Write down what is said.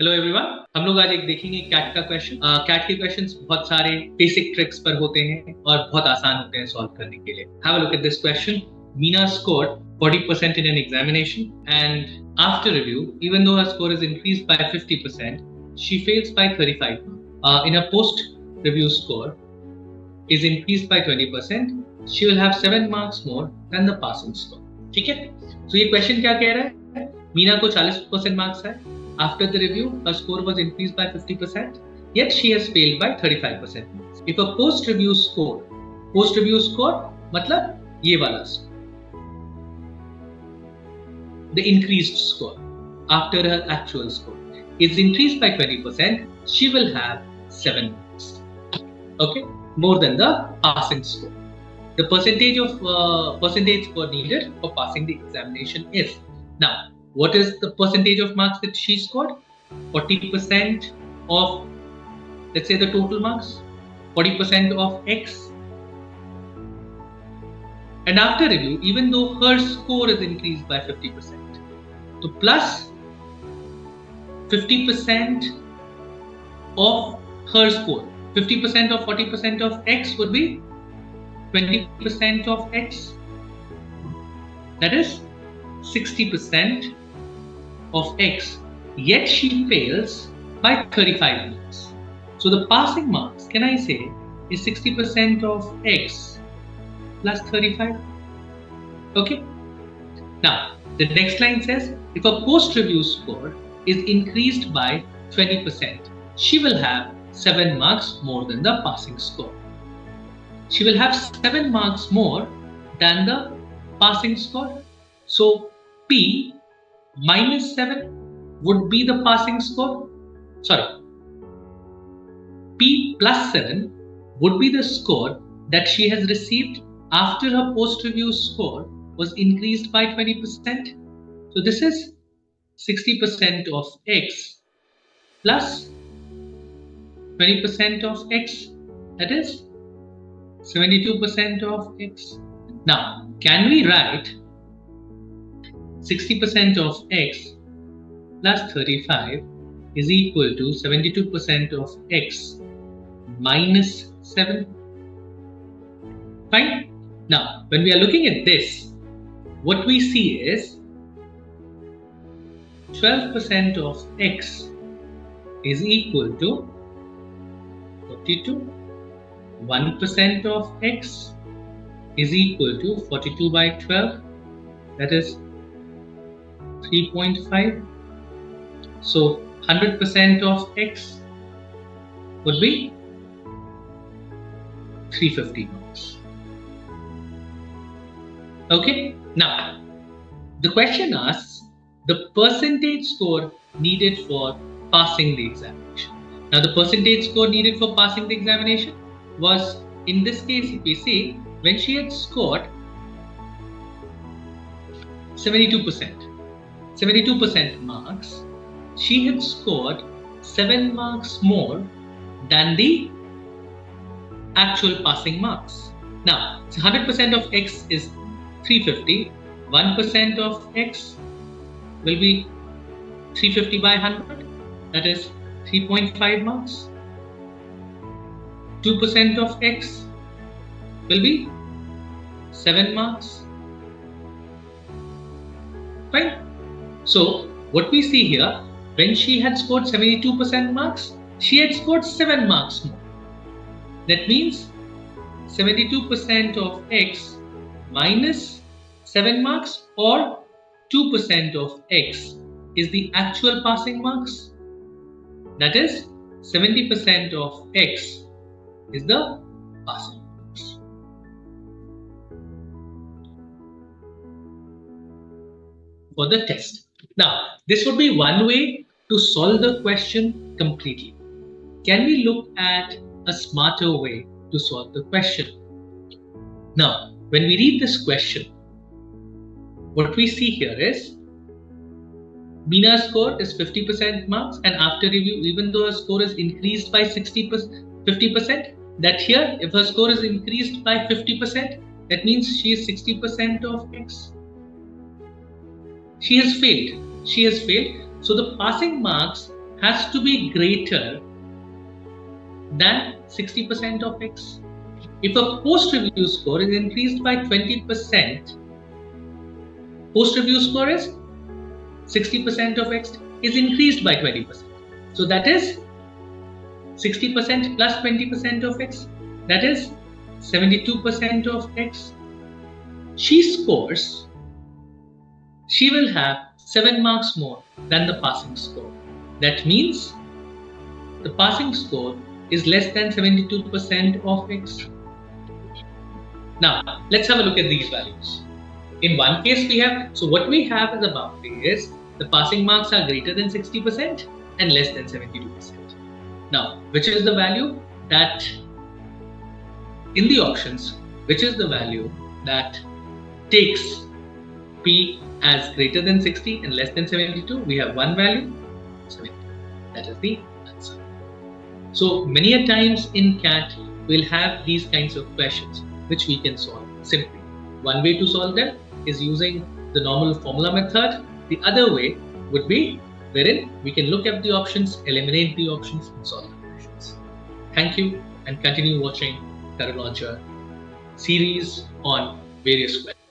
Hello everyone, हम लोग आज एक देखेंगे कैट का क्वेश्चन। कैट के क्वेश्चंस बहुत सारे बेसिक ट्रिक्स पर होते हैं और बहुत आसान होते हैं सॉल्व करने के लिए। Have a look at this question. Meena scored 40% in an examination, and after review, even though her score is increased by 50%, she fails by 35 marks. In her post-review score is increased by 20%, she will have 7 marks more than the passing score. ठीक है? So ये question क्या कह रहा है? मीना को 40% marks है. After the review, her score was increased by 50%, yet she has failed by 35%. If a post-review score मतलब ये वाला score, the increased score after her actual score is increased by 20%, she will have 7 marks. Okay, more than the passing score. The percentage score needed for passing the examination is now. What is the percentage of marks that she scored? 40% of, let's say, the total marks, 40% of X. And after review, even though her score is increased by 50%, so plus 50% of her score, 50% of 40% of X would be 20% of X. That is 60% of X, yet she fails by 35 marks. So the passing marks, can I say, is 60% of X plus 35. Okay. Now the next line says, if a post-review score is increased by 20%, she will have 7 marks more than the passing score. She will have 7 marks more than the passing score. So P minus 7 would be the passing score. Sorry, P plus 7 would be the score that she has received after her post-review score was increased by 20%. So this is 60% of X plus 20% of X, that is 72% of X. Now, can we write 60% of X plus 35 is equal to 72% of X minus 7? Fine. Now, when we are looking at this, what we see is 12% of X is equal to 42. 1% of X is equal to 42 by 12. That is 3.5. So 100% of X would be 350 marks. Okay. Now the question asks the percentage score needed for passing the examination. Now the percentage score needed for passing the examination was, in this case, if we see, when she had scored 72% marks, she had scored 7 marks more than the actual passing marks. Now, 100% of X is 350. 1% of X will be 350 by 100. That is 3.5 marks. 2% of X will be 7 marks. Fine. So what we see here, when she had scored 72% marks, she had scored 7 marks more. That means 72% of X minus 7 marks, or 2% of X is the actual passing marks. That is 70% of X is the passing marks. For the test. Now, this would be one way to solve the question completely. Can we look at a smarter way to solve the question? Now, when we read this question, what we see here is Meena's score is 50% marks, and after review, even though her score is increased by 50%, that here, if her score is increased by 50%, that means she is 60% of X. She has failed. So the passing marks has to be greater than 60% of X. If a post-review score is increased by 20%, post-review score is 60% of X is increased by 20%. So that is 60% plus 20% of X, that is 72% of X. She will have 7 marks more than the passing score. That means the passing score is less than 72% of X. Now, let's have a look at these values. In one case we have, so what we have as a boundary is the passing marks are greater than 60% and less than 72%. Now, which is the value that in the options, which is the value that takes P as greater than 60 and less than 72? We have one value, 72. That is the answer. So many a times in CAT, we'll have these kinds of questions which we can solve simply. One way to solve them is using the normal formula method. The other way would be wherein we can look at the options, eliminate the options, and solve the questions. Thank you, and continue watching Career Launcher series on various questions.